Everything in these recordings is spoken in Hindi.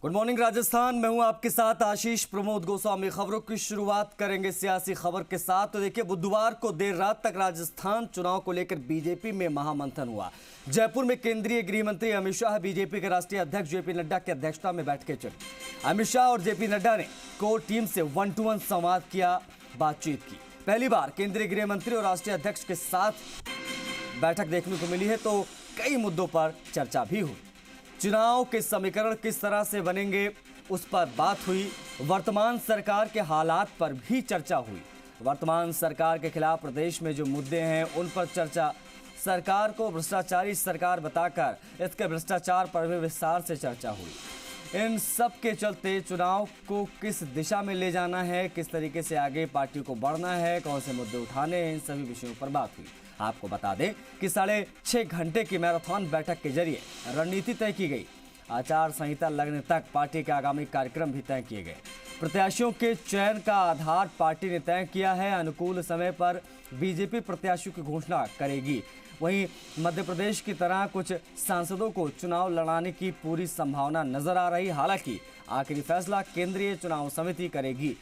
गुड मॉर्निंग राजस्थान, मैं हूं आपके साथ आशीष प्रमोद गोस्वामी। खबरों की शुरुआत करेंगे सियासी खबर के साथ। तो देखिए, बुधवार को देर रात तक राजस्थान चुनाव को लेकर बीजेपी में महामंथन हुआ। जयपुर में केंद्रीय गृह मंत्री अमित शाह, बीजेपी के राष्ट्रीय अध्यक्ष जेपी नड्डा की अध्यक्षता में बैठकें चली। अमित शाह और जेपी नड्डा ने कोर टीम से 1-to-1 संवाद किया, बातचीत की। पहली बार केंद्रीय गृह मंत्री और राष्ट्रीय अध्यक्ष के साथ बैठक देखने को मिली है, तो कई मुद्दों पर चर्चा भी हुई। चुनाव के समीकरण किस तरह से बनेंगे, उस पर बात हुई। वर्तमान सरकार के हालात पर भी चर्चा हुई। वर्तमान सरकार के खिलाफ प्रदेश में जो मुद्दे हैं उन पर चर्चा। सरकार को भ्रष्टाचारी सरकार बताकर इसके भ्रष्टाचार पर भी विस्तार से चर्चा हुई। इन सब के चलते चुनाव को किस दिशा में ले जाना है, किस तरीके से आगे पार्टी को बढ़ना है, कौन से मुद्दे उठाने हैं, इन सभी विषयों पर बात हुई। आपको बता दें कि 6.5 घंटे की मैराथन बैठक के जरिए रणनीति तय की गई। आचार संहिता लगने तक पार्टी के आगामी कार्यक्रम भी तय किए गए। प्रत्याशियों के चयन का आधार पार्टी ने तय किया है। अनुकूल समय पर बीजेपी प्रत्याशियों की घोषणा करेगी। वहीं मध्य प्रदेश की तरह कुछ सांसदों को चुनाव लड़ाने की पूरी संभावना नजर आ रही। हालांकि आखिरी फैसला केंद्रीय चुनाव समिति करेगी।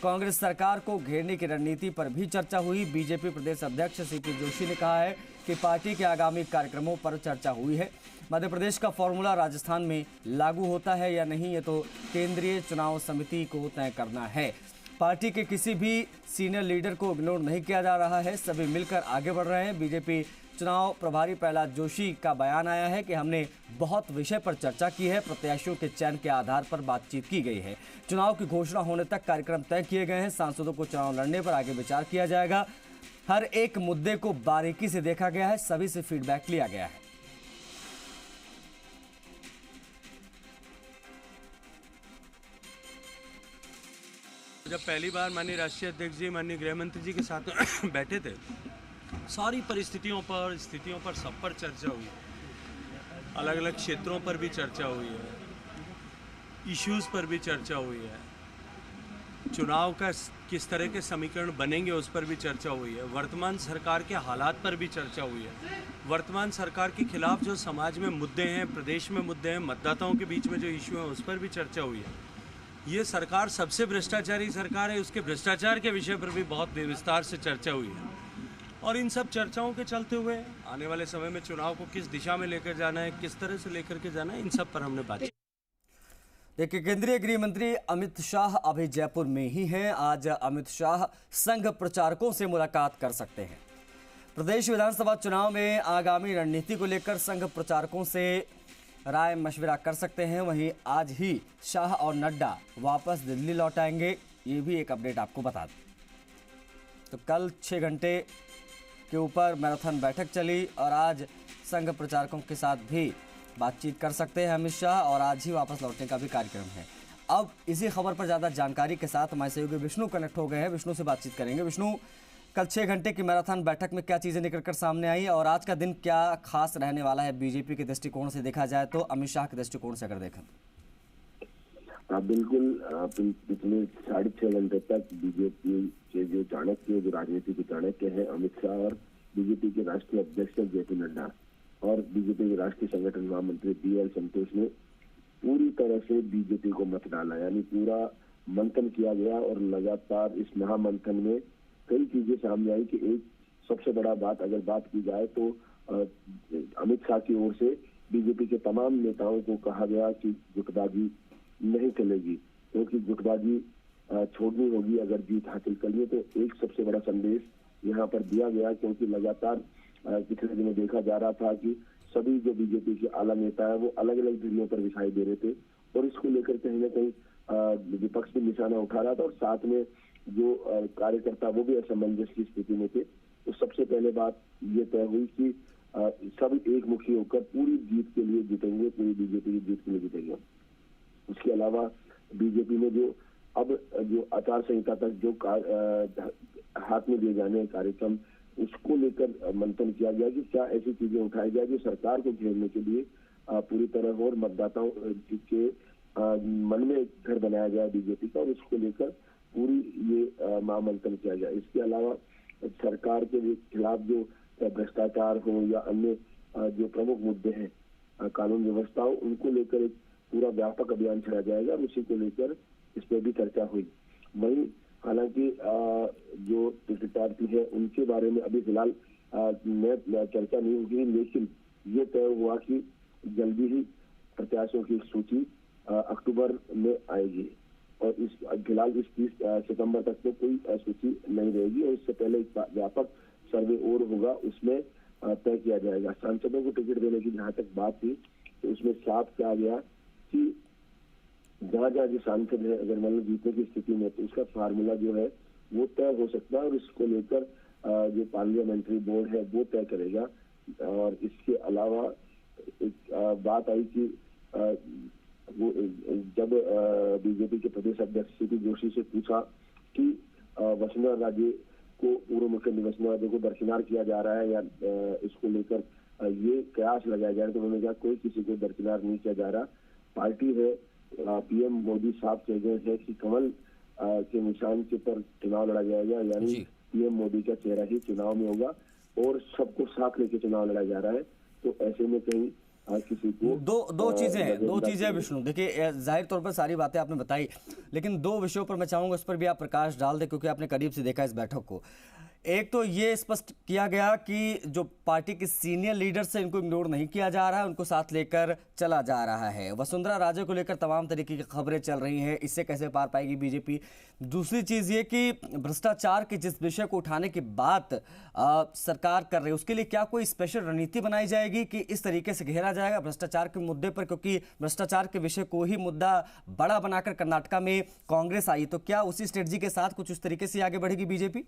कांग्रेस सरकार को घेरने की रणनीति पर भी चर्चा हुई। बीजेपी प्रदेश अध्यक्ष सीपी जोशी ने कहा है कि पार्टी के आगामी कार्यक्रमों पर चर्चा हुई है। मध्य प्रदेश का फॉर्मूला राजस्थान में लागू होता है या नहीं, ये तो केंद्रीय चुनाव समिति को तय करना है। पार्टी के किसी भी सीनियर लीडर को इग्नोर नहीं किया जा रहा है, सभी मिलकर आगे बढ़ रहे हैं। बीजेपी चुनाव प्रभारी प्रहलाद जोशी का बयान आया है कि हमने बहुत विषय पर चर्चा की है। प्रत्याशियों के चयन के आधार पर बातचीत की गई है। चुनाव की घोषणा होने तक कार्यक्रम तय किए गए हैं। सांसदों को चुनाव लड़ने पर आगे विचार किया जाएगा। हर एक मुद्दे को बारीकी से देखा गया है, सभी से फीडबैक लिया गया है। जब पहली बार माननीय राष्ट्रीय अध्यक्ष जी, माननीय गृह मंत्री जी के साथ बैठे थे, सारी परिस्थितियों पर, स्थितियों पर, सब पर चर्चा हुई। अलग अलग क्षेत्रों पर भी चर्चा हुई है, इश्यूज पर भी चर्चा हुई है, चुनाव का किस तरह के समीकरण बनेंगे उस पर भी चर्चा हुई है, वर्तमान सरकार के हालात पर भी चर्चा हुई है, वर्तमान सरकार के खिलाफ जो समाज में मुद्दे हैं, प्रदेश में मुद्दे हैं, मतदाताओं के बीच में जो इश्यू हैं उस पर भी चर्चा हुई है। ये सरकार सबसे भ्रष्टाचारी सरकार है, उसके भ्रष्टाचार के विषय पर भी बहुत विस्तार से चर्चा हुई है। और इन सब चर्चाओं के चलते हुए आने वाले समय में चुनाव को किस दिशा में लेकर जाना है, किस तरह से लेकर के जाना है, इन सब पर हमने बात की। देखिए, केंद्रीय गृह मंत्री अमित शाह अभी जयपुर में ही हैं। आज अमित शाह संघ प्रचारकों से मुलाकात कर सकते हैं। प्रदेश विधानसभा चुनाव में आगामी रणनीति को लेकर संघ प्रचारकों से राय मशविरा कर सकते हैं। वहीं आज ही शाह और नड्डा वापस दिल्ली लौट आएंगे, ये भी एक अपडेट आपको बता दें। तो कल 6 घंटे के ऊपर मैराथन बैठक चली और आज संघ प्रचारकों के साथ भी बातचीत कर सकते हैं अमित शाह, और आज ही वापस लौटने का भी कार्यक्रम है। अब इसी खबर पर ज़्यादा जानकारी के साथ हमारे सहयोगी विष्णु कनेक्ट हो गए हैं। विष्णु से बातचीत करेंगे। विष्णु, कल 6 घंटे की मैराथन बैठक में क्या चीज़ें निकल कर सामने आई और आज का दिन क्या खास रहने वाला है बीजेपी के दृष्टिकोण से देखा जाए तो, अमित शाह के दृष्टिकोण से अगर देखें? बिल्कुल, पिछले 6.5 घंटे तक बीजेपी के जो चाणक्य, जो राजनीति के चाणक्य है अमित शाह, और बीजेपी के राष्ट्रीय अध्यक्ष जेपी नड्डा और बीजेपी के राष्ट्रीय संगठन महामंत्री DL संतोष ने पूरी तरह से बीजेपी को मत डाला, यानी पूरा मंथन किया गया। और लगातार इस महामंथन में कई चीजें सामने आई कि एक सबसे बड़ा बात अगर बात की जाए तो अमित शाह की ओर से बीजेपी के तमाम नेताओं को कहा गया कि गुटबाजी नहीं चलेगी, क्योंकि गुटबाजी छोड़नी होगी अगर जीत हासिल करिए। तो एक सबसे बड़ा संदेश यहाँ पर दिया गया, क्योंकि लगातार पिछले दिनों देखा जा रहा था कि सभी जो बीजेपी के आला नेता है वो अलग अलग दिल्लियों पर दिखाई दे रहे थे, और इसको लेकर कहीं ना कहीं विपक्ष भी निशाना उठा रहा था, और साथ में जो कार्यकर्ता वो भी असमंजस की स्थिति में थे। तो सबसे पहले बात ये तय हुई कि सब एक मुखी होकर पूरी जीत के लिए जुटेंगे, पूरी बीजेपी की जीत के लिए जुटेंगे। उसके अलावा बीजेपी ने जो आचार संहिता तक जो हाथ में दिए जाने कार्यक्रम, उसको लेकर मंथन किया गया कि क्या ऐसी चीजें उठाई जाए जो सरकार को घेरने के लिए पूरी तरह और मतदाताओं के मन में घर बनाया गया बीजेपी का, और उसको लेकर पूरी ये महामंथन किया गया। इसके अलावा सरकार के खिलाफ जो भ्रष्टाचार हो या अन्य जो प्रमुख मुद्दे हैं कानून व्यवस्था हो, उनको लेकर एक पूरा व्यापक अभियान चलाया जाएगा और उसी को लेकर इस पर भी चर्चा हुई। वहीं हालांकि जो टिकट प्रार्थी है उनके बारे में अभी फिलहाल चर्चा नहीं होगी, लेकिन ये तय हुआ कि जल्दी ही प्रत्याशियों की सूची अक्टूबर में आएगी और इस फिलहाल इस 30 सितंबर तक तो कोई सूची नहीं रहेगी और इससे पहले एक व्यापक सर्वे और होगा, उसमें तय किया जाएगा। सांसदों को टिकट देने की जहां तक बात थी तो उसमें साफ कहा गया कि जहां जहां जो सांसद है अगर मतलब जीतने की स्थिति में तो उसका फार्मूला जो है वो तय हो सकता है और इसको लेकर जो पार्लियामेंट्री बोर्ड है वो तय करेगा। और इसके अलावा एक बात आई कि वो जब बीजेपी के प्रदेश अध्यक्ष सीपी जोशी से पूछा कि वसुंधरा राजे को, पूर्व मुख्यमंत्री वसुंधरा राजे को दरकिनार किया जा रहा है या इसको लेकर ये कयास लगाया जा रहा है, तो उन्होंने कहा कोई किसी को दरकिनार नहीं किया जा रहा। पार्टी है, पीएम मोदी साफ कह गए हैं कि कमल के निशान के पर चुनाव लड़ा जाएगा, यानी पीएम मोदी का चेहरा ही चुनाव में होगा और सबको साथ लेके चुनाव लड़ा जा रहा है। तो ऐसे में कहीं किसी को दो चीजें विष्णु, देखिए जाहिर तौर पर सारी बातें आपने बताई, लेकिन दो विषयों पर मैं चाहूंगा उस पर भी आप प्रकाश डाल दें क्योंकि आपने करीब से देखा इस बैठक को। एक तो ये स्पष्ट किया गया कि जो पार्टी के सीनियर लीडर से इनको इग्नोर नहीं किया जा रहा है, उनको साथ लेकर चला जा रहा है। वसुंधरा राजे को लेकर तमाम तरीके की खबरें चल रही हैं, इससे कैसे पार पाएगी बीजेपी। दूसरी चीज़ ये कि भ्रष्टाचार के जिस विषय को उठाने की बात सरकार कर रही है उसके लिए क्या कोई स्पेशल रणनीति बनाई जाएगी कि इस तरीके से घेरा जाएगा भ्रष्टाचार के मुद्दे पर, क्योंकि भ्रष्टाचार के विषय को ही मुद्दा बड़ा बनाकर कर्नाटका में कांग्रेस आई, तो क्या उसी स्ट्रेटजी के साथ कुछ उस तरीके से आगे बढ़ेगी बीजेपी?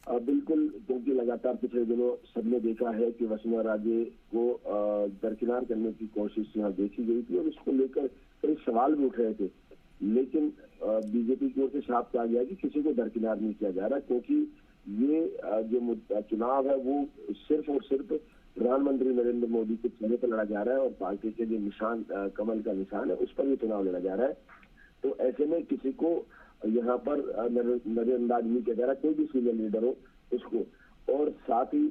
बिल्कुल, क्योंकि लगातार पिछले दिनों सबने देखा है कि वसुंधरा राजे को दरकिनार करने की कोशिश यहाँ देखी गई थी और इसको लेकर कई सवाल भी उठ रहे थे, लेकिन बीजेपी की ओर से साफ कहा गया कि किसी को दरकिनार नहीं किया जा रहा, क्योंकि ये जो चुनाव है वो सिर्फ और सिर्फ प्रधानमंत्री नरेंद्र मोदी के चेहरे पर लड़ा जा रहा है और पार्टी के जो निशान कमल का निशान है उस पर ये चुनाव लड़ा जा रहा है। तो ऐसे में किसी को यहाँ पर नजरअंदाज नहीं किया जा रहा, कोई भी सीनियर लीडर हो उसको। और साथ ही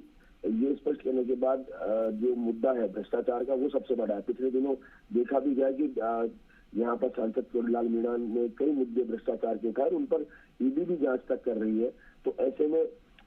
ये स्पष्ट करने के बाद जो मुद्दा है भ्रष्टाचार का वो सबसे बड़ा है। पिछले दिनों देखा भी गया कि यहाँ पर सांसद कोडलाल मीणा ने कई मुद्दे भ्रष्टाचार के उठाए, उन पर ईडी भी जांच तक कर रही है। तो ऐसे में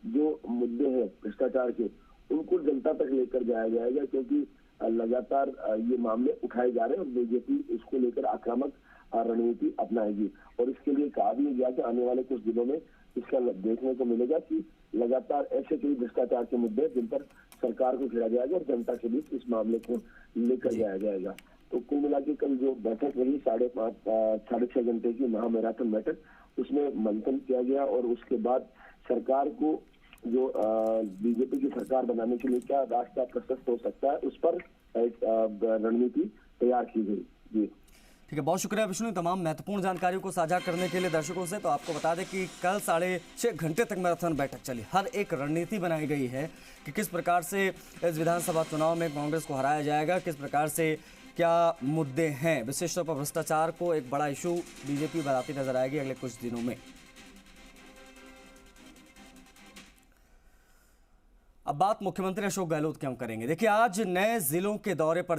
जो मुद्दे हैं भ्रष्टाचार के उनको जनता तक लेकर जाया जाएगा, क्योंकि लगातार ये मामले उठाए जा रहे हैं और बीजेपी इसको लेकर आक्रामक रणनीति अपनाएगी। और इसके लिए कहा भी गया कि आने वाले कुछ दिनों में इसका देखने को मिलेगा कि लगातार ऐसे कई भ्रष्टाचार के मुद्दे जिन पर सरकार को घेरा जाएगा और जनता के बीच इस मामले को लेकर जाया जाएगा। तो कुल मिला के कल जो बैठक रही 6.5 घंटे की महामैराथन बैठक, उसमें मंथन किया गया और उसके बाद सरकार को जो बीजेपी की सरकार बनाने के लिए क्या रास्ता प्रशस्त हो सकता है उस पर एक रणनीति तैयार की गई। जी ठीक है, बहुत शुक्रिया विष्णु तमाम महत्वपूर्ण जानकारियों को साझा करने के लिए दर्शकों से। तो आपको बता दें कि कल 6.5 घंटे तक मैराथन बैठक चली, हर एक रणनीति बनाई गई है कि किस प्रकार से इस विधानसभा चुनाव में कांग्रेस को हराया जाएगा, किस प्रकार से क्या मुद्दे हैं। विशेष तौर पर भ्रष्टाचार को एक बड़ा इशू बीजेपी बनाती नजर आएगी अगले कुछ दिनों में। अब बात मुख्यमंत्री अशोक गहलोत की हम करेंगे। देखिए आज नए जिलों के दौरे पर